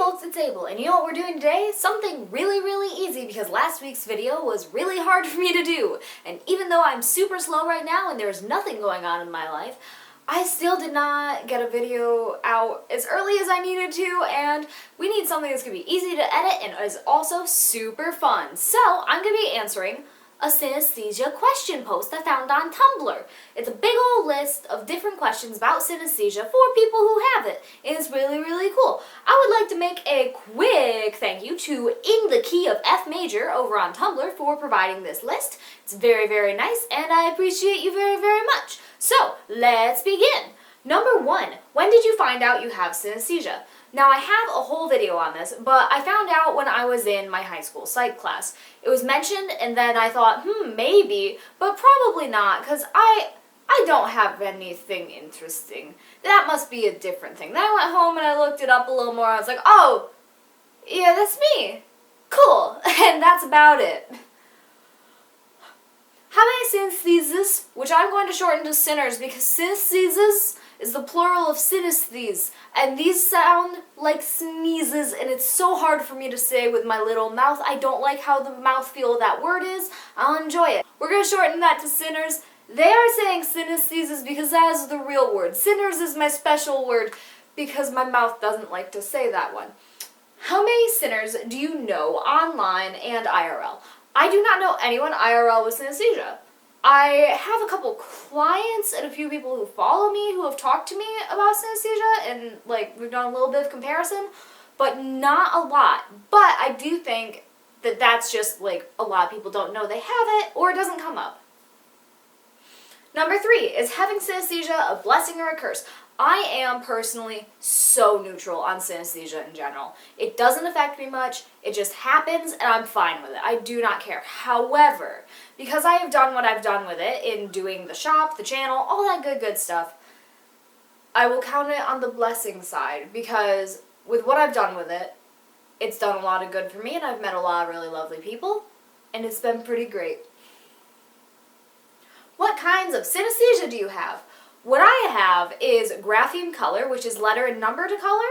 folks, it's Abel, and you know what we're doing today? Something really, really easy because last week's video was really hard for me to do. And even though I'm super slow right now and there's nothing going on in my life, I still did not get a video out as early as I needed to, and we need something that's going to be easy to edit and is also super fun. So I'm going to be answering a synesthesia question post I found on Tumblr. It's a big old list of different questions about synesthesia for people who have it. It's really, really cool. I would like to make a quick thank you to In the Key of F Major over on Tumblr for providing this list. It's very, very nice, and I appreciate you very, very much. So, let's begin. Number 1, when did you find out you have synesthesia? Now, I have a whole video on this, but I found out when I was in my high school psych class. It was mentioned, and then I thought, maybe, but probably not, because I don't have anything interesting. That must be a different thing. Then I went home and I looked it up a little more. I was like, oh, yeah, that's me. Cool. And that's about it. How many synesthesias, which I'm going to shorten to sinners because synesthesias is the plural of synestheses, and these sound like sneezes, and it's so hard for me to say with my little mouth. I don't like how the mouthfeel of that word is. I'll enjoy it. We're going to shorten that to sinners. They are saying synesthesias because that is the real word. Sinners is my special word because my mouth doesn't like to say that one. How many sinners do you know online and IRL? I do not know anyone IRL with synesthesia. I have a couple clients and a few people who follow me who have talked to me about synesthesia, and we've done a little bit of comparison, but not a lot. But I do think that that's just a lot of people don't know they have it, or it doesn't come up. Number 3, is having synesthesia a blessing or a curse? I am personally so neutral on synesthesia in general. It doesn't affect me much, it just happens and I'm fine with it. I do not care. However, because I have done what I've done with it in doing the shop, the channel, all that good stuff, I will count it on the blessing side because with what I've done with it, it's done a lot of good for me and I've met a lot of really lovely people and it's been pretty great. What kinds of synesthesia do you have? What I have is grapheme color, which is letter and number to color,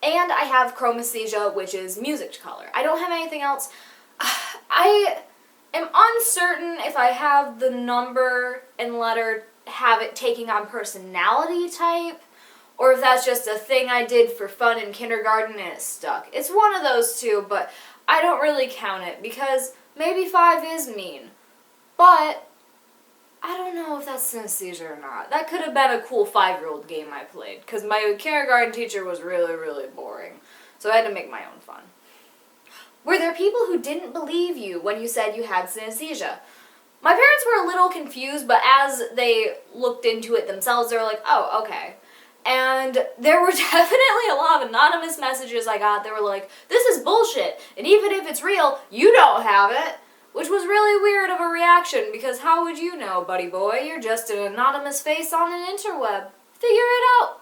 and I have chromesthesia, which is music to color. I don't have anything else. I am uncertain if I have the number and letter have it taking on personality type, or if that's just a thing I did for fun in kindergarten and it stuck. It's one of those two, but I don't really count it because maybe 5 is mean. But I don't know if that's synesthesia or not. That could have been a cool 5-year-old game I played, because my kindergarten teacher was really, really boring. So I had to make my own fun. Were there people who didn't believe you when you said you had synesthesia? My parents were a little confused, but as they looked into it themselves, they were like, oh, okay. And there were definitely a lot of anonymous messages I got that were like, this is bullshit, and even if it's real, you don't have it. Which was really weird of a reaction, because how would you know, buddy boy? You're just an anonymous face on an interweb. Figure it out.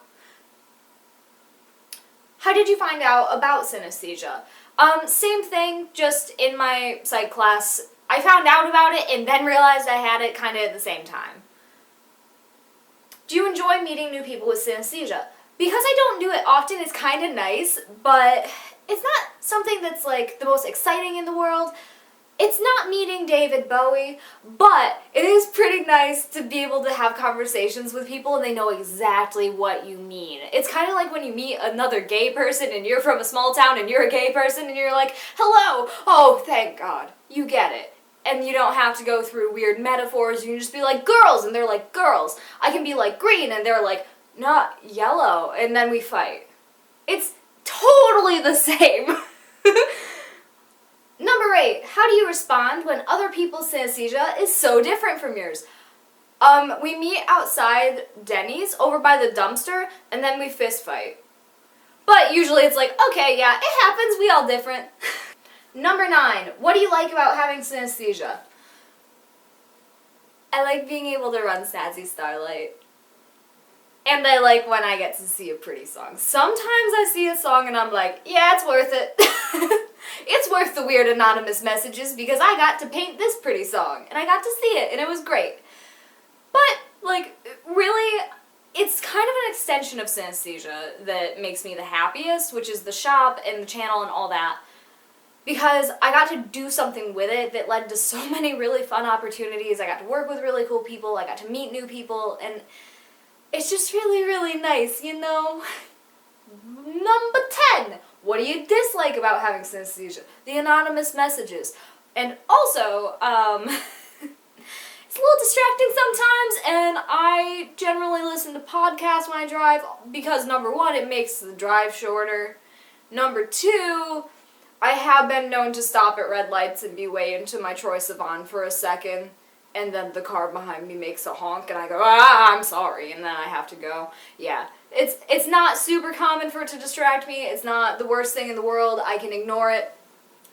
How did you find out about synesthesia? Same thing, just in my psych class. I found out about it and then realized I had it kind of at the same time. Do you enjoy meeting new people with synesthesia? Because I don't do it often, it's kind of nice, but it's not something that's the most exciting in the world. It's not meeting David Bowie, but it is pretty nice to be able to have conversations with people and they know exactly what you mean. It's kind of like when you meet another gay person and you're from a small town and you're a gay person and you're like, hello, oh, thank God, you get it. And you don't have to go through weird metaphors, you can just be like, girls, and they're like, girls. I can be like, green, and they're like, not yellow, and then we fight. It's totally the same. Number 8, how do you respond when other people's synesthesia is so different from yours? We meet outside Denny's over by the dumpster, and then we fist fight. But usually it's like, okay, yeah, it happens, we all different. Number 9, what do you like about having synesthesia? I like being able to run Snazzy Starlight. And I like when I get to see a pretty song. Sometimes I see a song and I'm like, yeah, it's worth it. It's worth the weird anonymous messages because I got to paint this pretty song and I got to see it and it was great. But, really, it's kind of an extension of synesthesia that makes me the happiest, which is the shop and the channel and all that. Because I got to do something with it that led to so many really fun opportunities. I got to work with really cool people, I got to meet new people, and it's just really, really nice, you know? Number 10! What do you dislike about having synesthesia? The anonymous messages. And also, it's a little distracting sometimes, and I generally listen to podcasts when I drive because, number 1, it makes the drive shorter. Number 2, I have been known to stop at red lights and be way into my Troye Sivan for a second, and then the car behind me makes a honk, and I go, I'm sorry, and then I have to go. Yeah, it's not super common for it to distract me. It's not the worst thing in the world. I can ignore it,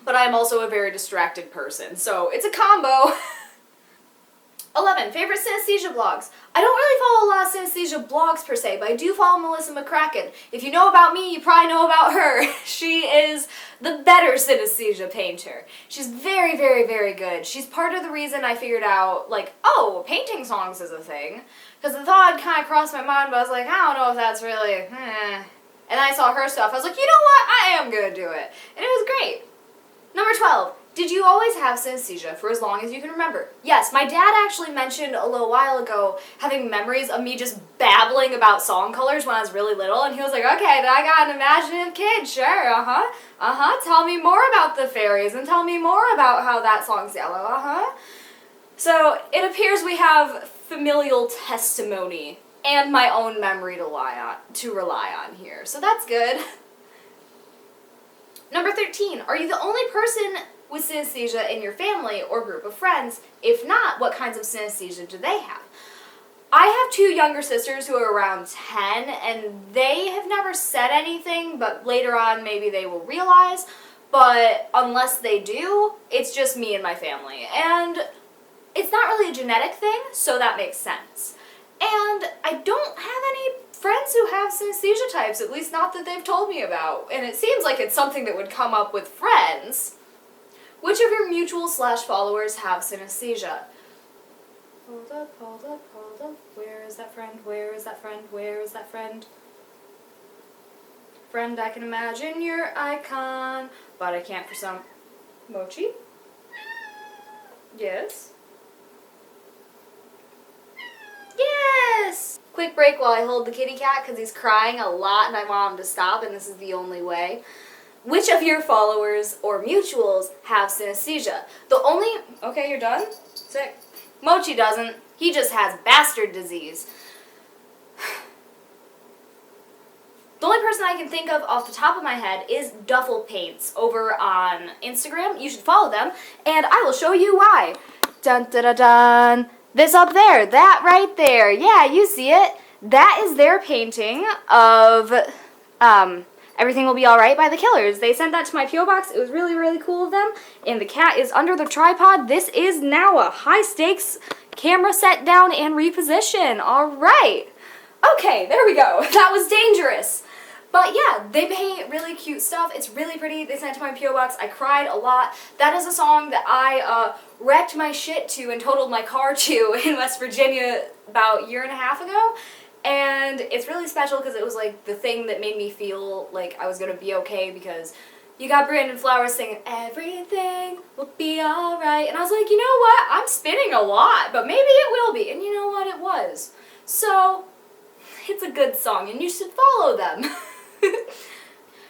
but I'm also a very distracted person, so it's a combo. 11. Favorite synesthesia blogs. I don't really follow a lot of synesthesia blogs per se, but I do follow Melissa McCracken. If you know about me, you probably know about her. She is the better synesthesia painter. She's very, very, very good. She's part of the reason I figured out, like, oh, painting songs is a thing. Because the thought kind of crossed my mind, but I was like, I don't know if that's really, And then I saw her stuff. I was like, you know what? I am going to do it. And it was great. Number 12. Did you always have synesthesia for as long as you can remember? Yes, my dad actually mentioned a little while ago having memories of me just babbling about song colors when I was really little, and he was like, okay, I got an imaginative kid, sure, tell me more about the fairies, and tell me more about how that song's yellow, So, it appears we have familial testimony and my own memory to rely on here, so that's good. Number 13, are you the only person with synesthesia in your family or group of friends? If not, what kinds of synesthesia do they have? I have 2 younger sisters who are around 10, and they have never said anything, but later on maybe they will realize. But unless they do, it's just me and my family. And it's not really a genetic thing, so that makes sense. And I don't have any friends who have synesthesia types, at least not that they've told me about. And it seems like it's something that would come up with friends. Which of your mutual/followers have synesthesia? Hold up. Where is that friend? Where is that friend? Where is that friend? Friend, I can imagine your icon, but I can't for some... Mochi? Yes? Yes! Quick break while I hold the kitty cat because he's crying a lot and I want him to stop, and this is the only way. Which of your followers or mutuals have synesthesia? Okay, you're done? Sick. Mochi doesn't. He just has bastard disease. The only person I can think of off the top of my head is Duffel Paints over on Instagram. You should follow them, and I will show you why. Dun dun dun dun. This up there, that right there. Yeah, you see it. That is their painting of Everything Will Be Alright by The Killers. They sent that to my P.O. box. It was really, really cool of them. And the cat is under the tripod. This is now a high-stakes camera set down and reposition. Alright. Okay, there we go. That was dangerous. But yeah, they paint really cute stuff. It's really pretty. They sent it to my P.O. box. I cried a lot. That is a song that I wrecked my shit to and totaled my car to in West Virginia about a year and a half ago. And it's really special because it was like the thing that made me feel like I was going to be okay, because you got Brandon Flowers singing, everything will be alright. And I was like, you know what? I'm spinning a lot, but maybe it will be. And you know what? It was. So, it's a good song and you should follow them.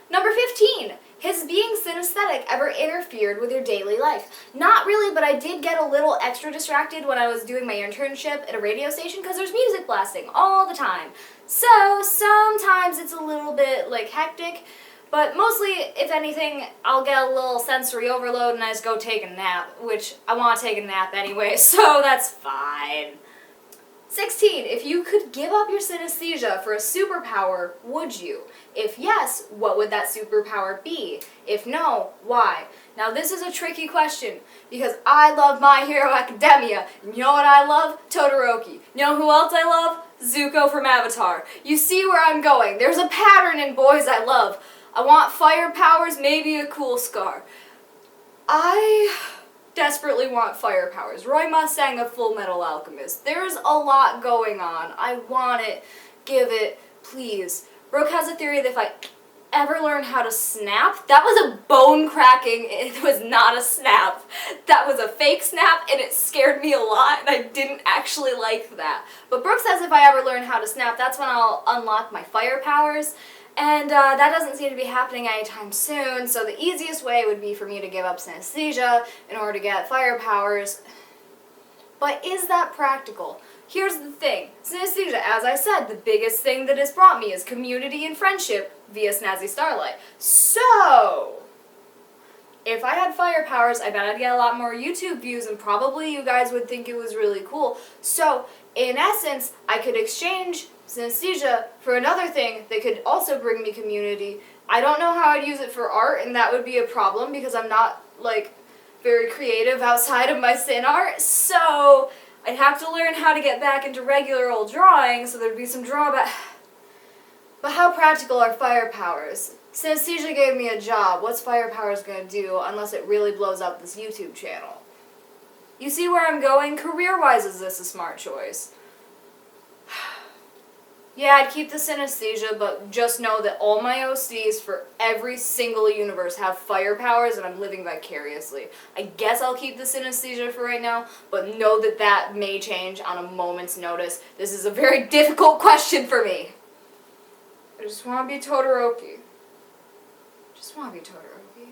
Number 15. Has being synesthetic ever interfered with your daily life? Not really, but I did get a little extra distracted when I was doing my internship at a radio station because there's music blasting all the time. So sometimes it's a little bit like hectic, but mostly, if anything, I'll get a little sensory overload and I just go take a nap, which I want to take a nap anyway, so that's fine. 16. If you could give up your synesthesia for a superpower, would you? If yes, what would that superpower be? If no, why? Now this is a tricky question because I love My Hero Academia, and you know what I love? Todoroki. You know who else I love? Zuko from Avatar. You see where I'm going. There's a pattern in boys I love. I want fire powers, maybe a cool scar. I desperately want fire powers. Roy Mustang of Full Metal Alchemist. There's a lot going on. I want it give it, please. Brooke has a theory that if I ever learn how to snap, that was a bone cracking, it was not a snap. That was a fake snap, and it scared me a lot, and I didn't actually like that. But Brooke says if I ever learn how to snap, that's when I'll unlock my fire powers, and that doesn't seem to be happening anytime soon, so the easiest way would be for me to give up synesthesia in order to get fire powers. But is that practical? Here's the thing. Synesthesia, as I said, the biggest thing that it's brought me is community and friendship via Snazzy Starlight. So, if I had fire powers, I bet I'd get a lot more YouTube views, and probably you guys would think it was really cool. So, in essence, I could exchange synesthesia for another thing that could also bring me community. I don't know how I'd use it for art, and that would be a problem because I'm not, like, very creative outside of my sin art, so I'd have to learn how to get back into regular old drawing, so there'd be some drawback. But how practical are fire powers? Synesthesia gave me a job. What's fire powers gonna do unless it really blows up this YouTube channel? You see where I'm going? Career-wise, is this a smart choice? Yeah, I'd keep the synesthesia, but just know that all my OCs for every single universe have fire powers, and I'm living vicariously. I guess I'll keep the synesthesia for right now, but know that that may change on a moment's notice. This is a very difficult question for me. I just want to be Todoroki. Just want to be Todoroki.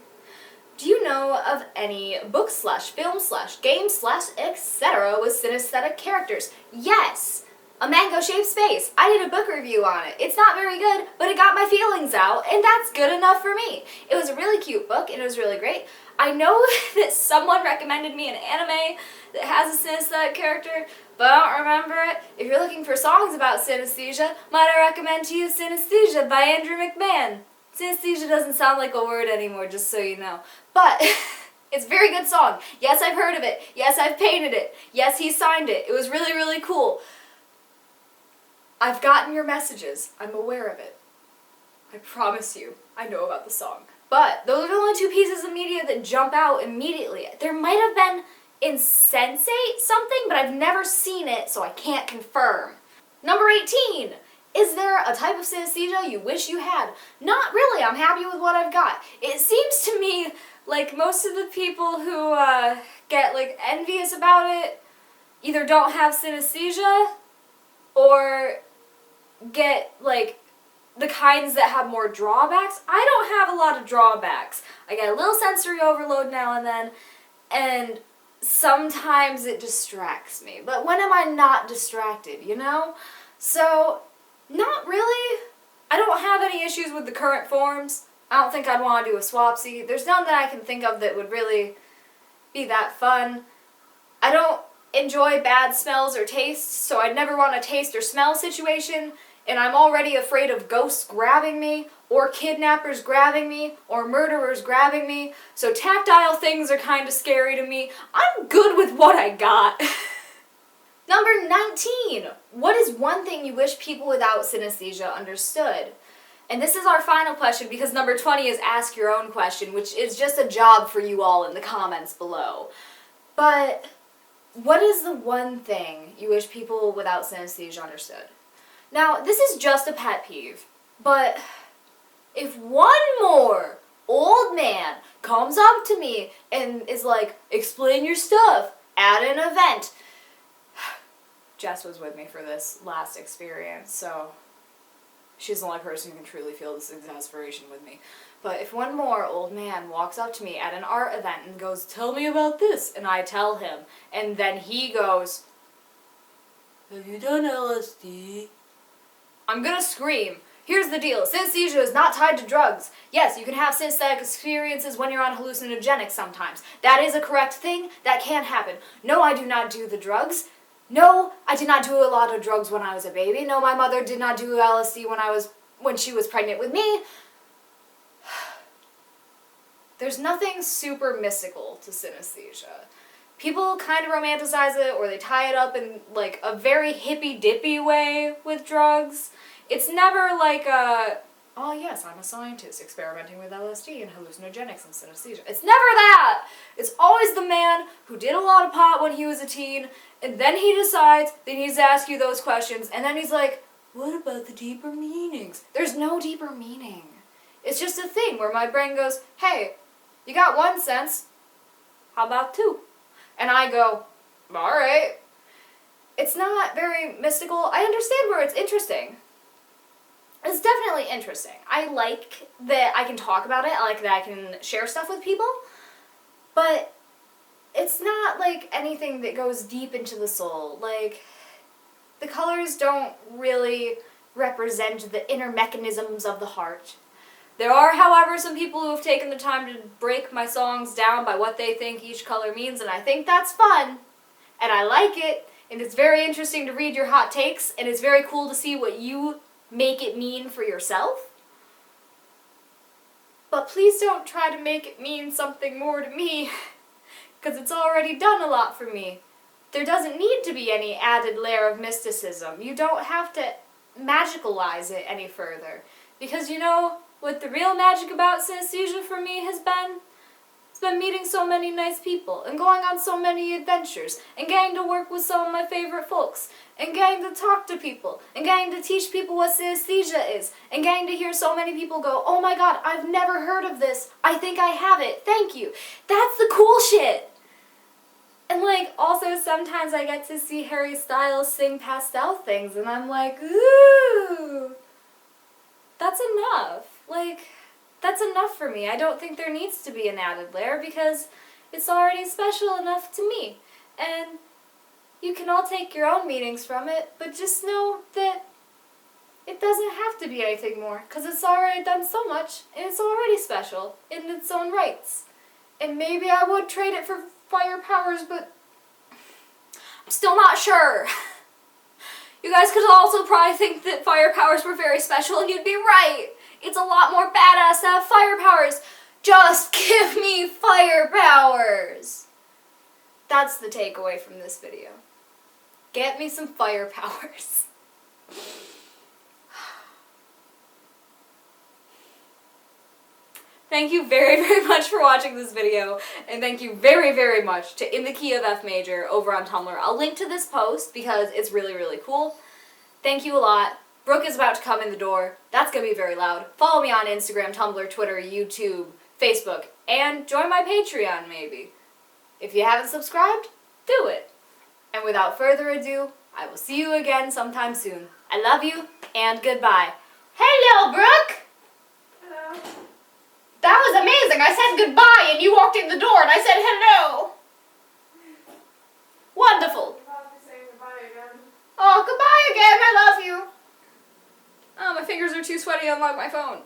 Do you know of any book slash film slash game slash etc. with synesthetic characters? Yes! A mango-shaped space. I did a book review on it. It's not very good, but it got my feelings out, and that's good enough for me. It was a really cute book, and it was really great. I know that someone recommended me an anime that has a synesthetic character, but I don't remember it. If you're looking for songs about synesthesia, might I recommend to you Synesthesia by Andrew McMahon. Synesthesia doesn't sound like a word anymore, just so you know. But it's a very good song. Yes, I've heard of it. Yes, I've painted it. Yes, he signed it. It was really, really cool. I've gotten your messages. I'm aware of it. I promise you, I know about the song. But those are the only two pieces of media that jump out immediately. There might have been Insensate something, but I've never seen it, so I can't confirm. Number 18. Is there a type of synesthesia you wish you had? Not really. I'm happy with what I've got. It seems to me like most of the people who get like envious about it either don't have synesthesia or get like the kinds that have more drawbacks. I don't have a lot of drawbacks. I get a little sensory overload now and then, and sometimes it distracts me. But when am I not distracted, you know? So, not really. I don't have any issues with the current forms. I don't think I'd want to do a swapsy. There's none that I can think of that would really be that fun. I don't enjoy bad smells or tastes, so I'd never want a taste or smell situation, and I'm already afraid of ghosts grabbing me, or kidnappers grabbing me, or murderers grabbing me, so tactile things are kind of scary to me. I'm good with what I got. Number 19. What is one thing you wish people without synesthesia understood? And this is our final question because number 20 is ask your own question, which is just a job for you all in the comments below. But what is the one thing you wish people without synesthesia understood? Now, this is just a pet peeve, but if one more old man comes up to me and is like, explain your stuff at an event. Jess was with me for this last experience, so she's the only person who can truly feel this exasperation with me. But if one more old man walks up to me at an art event and goes, tell me about this, and I tell him, and then he goes, have you done LSD? I'm gonna scream. Here's the deal. Synesthesia is not tied to drugs. Yes, you can have synesthetic experiences when you're on hallucinogenics sometimes. That is a correct thing. That can happen. No, I do not do the drugs. No, I did not do a lot of drugs when I was a baby. No, my mother did not do LSD when she was pregnant with me. There's nothing super mystical to synesthesia. People kind of romanticize it, or they tie it up in like a very hippy-dippy way with drugs. It's never like a, oh yes, I'm a scientist experimenting with LSD and hallucinogenics and synesthesia. It's never that! It's always the man who did a lot of pot when he was a teen, and then he decides that he needs to ask you those questions, and then he's like, what about the deeper meanings? There's no deeper meaning. It's just a thing where my brain goes, hey, you got 1 sense, how about 2? And I go, alright. It's not very mystical. I understand where it's interesting. It's definitely interesting. I like that I can talk about it. I like that I can share stuff with people. But it's not like anything that goes deep into the soul. Like, the colors don't really represent the inner mechanisms of the heart. There are, however, some people who have taken the time to break my songs down by what they think each color means, and I think that's fun. And I like it. And it's very interesting to read your hot takes, and it's very cool to see what you make it mean for yourself. But please don't try to make it mean something more to me, because it's already done a lot for me. There doesn't need to be any added layer of mysticism. You don't have to magicalize it any further. Because you know what the real magic about synesthesia for me has been? It's been meeting so many nice people, and going on so many adventures, and getting to work with some of my favorite folks, and getting to talk to people, and getting to teach people what synesthesia is, and getting to hear so many people go, oh my god, I've never heard of this, I think I have it, thank you. That's the cool shit! And like, also sometimes I get to see Harry Styles sing pastel things, and I'm like, ooh, that's enough. Like, that's enough for me. I don't think there needs to be an added layer because it's already special enough to me. And you can all take your own meanings from it, but just know that it doesn't have to be anything more because it's already done so much and it's already special in its own rights. And maybe I would trade it for fire powers, but I'm still not sure. You guys could also probably think that fire powers were very special and you'd be right. It's a lot more badass to have fire powers. Just give me fire powers. That's the takeaway from this video. Get me some fire powers. Thank you very, very much for watching this video, and thank you very, very much to In the Key of F Major over on Tumblr. I'll link to this post because it's really, really cool. Thank you a lot. Brooke is about to come in the door. That's going to be very loud. Follow me on Instagram, Tumblr, Twitter, YouTube, Facebook, and join my Patreon, maybe. If you haven't subscribed, do it. And without further ado, I will see you again sometime soon. I love you, and goodbye. Hello, Brooke! Hello. That was amazing. I said goodbye, and you walked in the door, and I said hello. Wonderful. I'm about to say goodbye again. Oh, goodbye again. I love you. Oh, my fingers are too sweaty to unlock my phone.